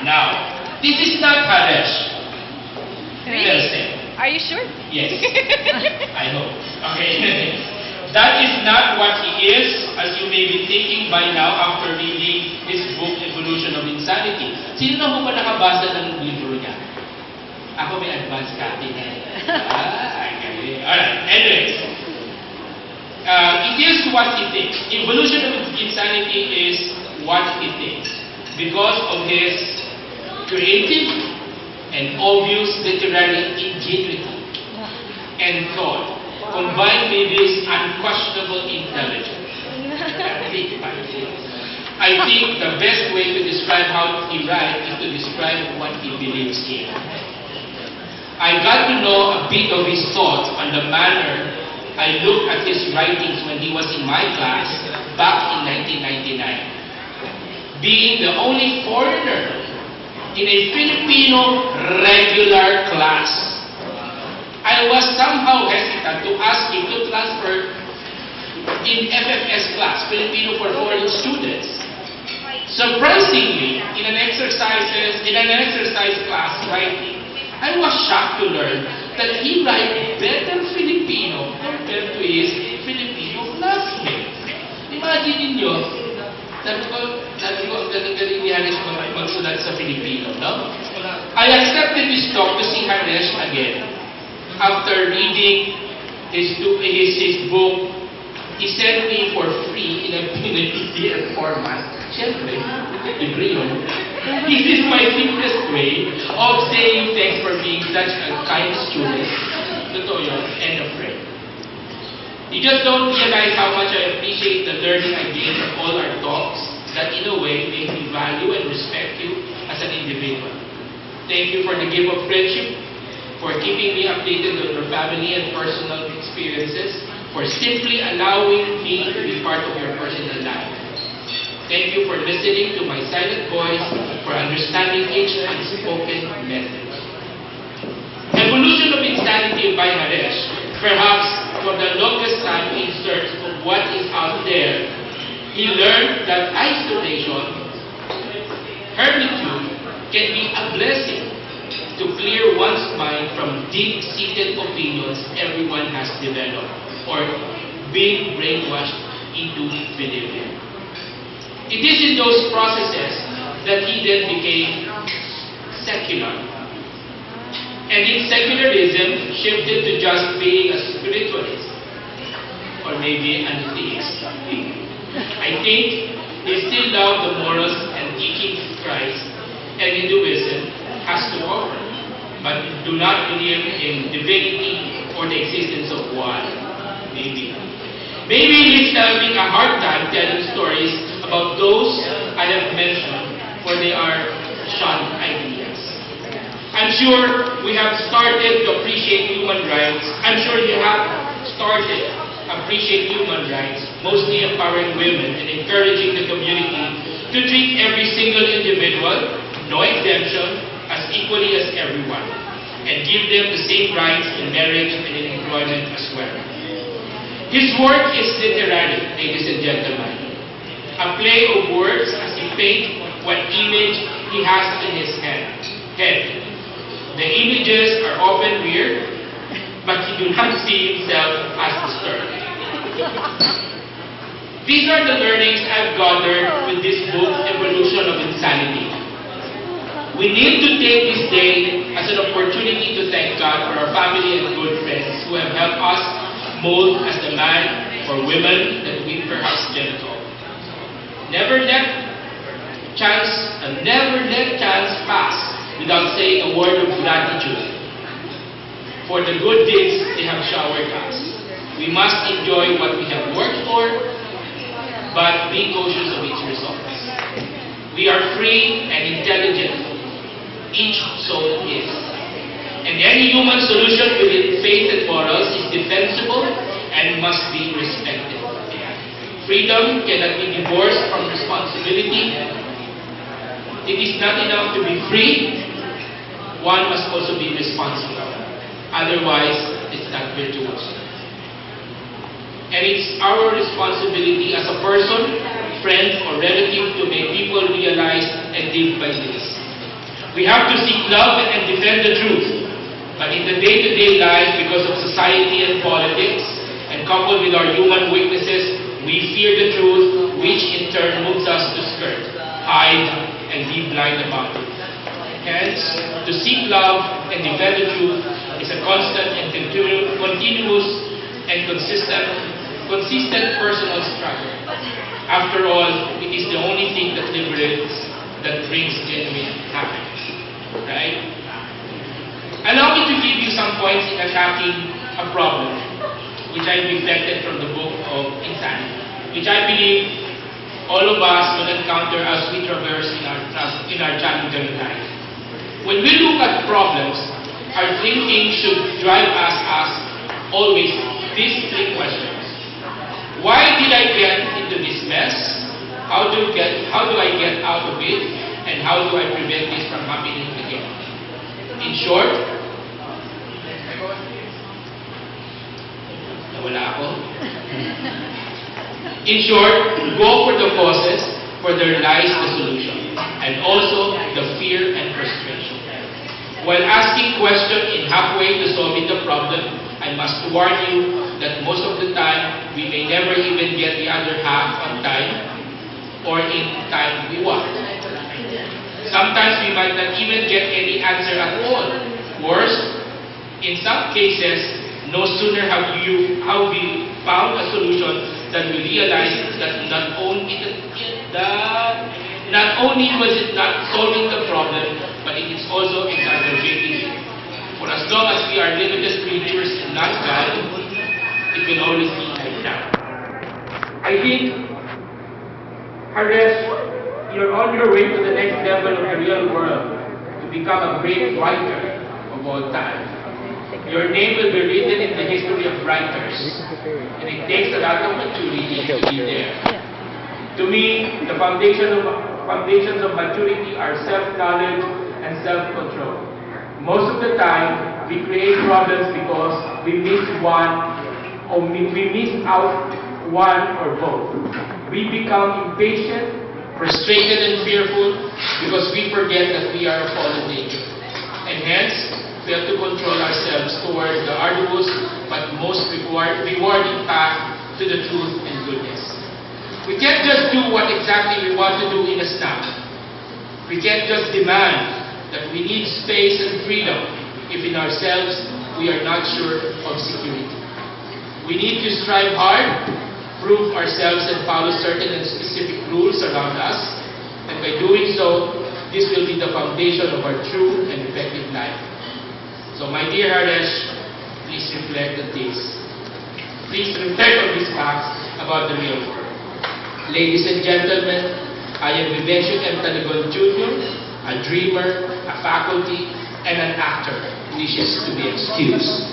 Now, this is not Haresh. Really? Are you sure? Yes. I hope. Okay. That is not what he is, as you may be thinking by now after reading his book, Evolution of Insanity. Sino na ho ba nakabasa ng libro niya? Ako may advance copy na. Okay. Alright, anyways. It is what he thinks. Evolution of Insanity is what he thinks. Because of his creative and obvious literary ingenuity and thought, combined with his unquestionable intelligence. I think the best way to describe how he writes is to describe what he believes in. I got to know a bit of his thoughts on the manner I looked at his writings when he was in my class back in 1999. Being the only foreigner in a Filipino regular class, I was somehow hesitant to ask him to transfer in FFS class, Filipino for Foreign Students. Surprisingly, in an exercise class writing, I was shocked to learn that he writes better Filipino compared to his Filipino classmates. Imagine ninyo, sabi ko, galing ni Haresh magsulat sa Filipino, no? I accepted this talk to see Haresh again. After reading his book, he sent me for free in a PDF format. Siyempre, degree yun. This is my simplest way of saying thanks for being such a kind student. Totoo yun, and a friend. You just don't realize how much I appreciate the learning I gained from all our talks that in a way make me value and respect you as an individual. Thank you for the gift of friendship, for keeping me updated on your family and personal experiences, for simply allowing me to be part of your personal life. Thank you for listening to my silent voice, for understanding each unspoken message. Evolution of Insanity by Haresh, perhaps for the longest time in search of what is out there, he learned that isolation, hermitude, can be a blessing to clear one's mind from deep-seated opinions everyone has developed or being brainwashed into believing. It is in those processes that he then became secular. And in secularism, shifted to just being a spiritualist or maybe an atheist. I think he still loved the morals and teachings Christ and Hinduism has to offer, but do not believe in divinity or the existence of one. Maybe he's having a hard time telling stories about those I have mentioned, for they are shunned ideas. I'm sure we have started to appreciate human rights. I'm sure you have started to appreciate human rights, mostly empowering women and encouraging the community to treat every single individual, no exemption, as equally as everyone, and give them the same rights in marriage and in employment as well. His work is literary, ladies and gentlemen. A play of words as he paints what image he has in his head. The images are often weird, but he do not see himself as disturbed. These are the learnings I've gathered with this book, Evolution of Insanity. We need to take this day as an opportunity to thank God for our family and good friends who have helped us mold as the man or women that we perhaps never thought. Never let chance pass without saying a word of gratitude for the good deeds they have showered us. We must enjoy what we have worked for, but be cautious of its results. We are free and intelligent. Each soul is. And any human solution within faith and morals is defensible and must be respected. Freedom cannot be divorced from responsibility. It is not enough to be free. One must also be responsible. Otherwise, it's not virtuous. And it's our responsibility as a person, friend, or relative to make people realize and live by this. We have to seek love and defend the truth. But in the day-to-day life, because of society and politics, and coupled with our human weaknesses, we fear the truth, which in turn moves us to skirt, hide, and be blind about it. Hence, to seek love and defend the truth is a constant and continuous and consistent personal struggle. After all, it is the only thing that liberates, that brings genuine happiness. Right? Allow me to give you some points in attacking a problem, which I reflected from the book of Insanity, which I believe all of us will encounter as we traverse in our challenging life. When we look at problems, our thinking should drive us as always these three questions. Why did I get into this mess? How do I get out of it? And how do I prevent this from happening again? In short, nawala ako. In short, go for the causes, for there lies the solution, and also the fear and frustration. While asking questions in halfway to solving the problem, I must warn you that most of the time, we may never even get the other half on time or in time we want. Sometimes we might not even get any answer at all. Worse, in some cases, no sooner have we found a solution than we realize that not only was it not solving the problem, but it is also exacerbating it. For as long as we are limited creatures and not God, it will always be like that. I think, Haresh, you're on your way to the next level of the real world to become a great writer of all time. Your name will be written in the history of writers, and it takes a lot of maturity to be there. To me, the foundations of maturity are self-knowledge and self-control. Most of the time, we create problems because we miss one, or we miss out one or both. We become impatient, frustrated, and fearful because we forget that we are a fallen nature. And hence, we have to control ourselves toward the arduous but most rewarding path to the truth and goodness. We can't just do what exactly we want to do in a snap. We can't just demand that we need space and freedom if in ourselves we are not sure of security. We need to strive hard, prove ourselves, and follow certain and specific rules around us. And by doing so, this will be the foundation of our true and effective life. So my dear Haresh, please reflect on this. Please reflect on these facts about the real world. Ladies and gentlemen, I am Talegon Jr., a dreamer, a faculty, and an actor who wishes to be excused.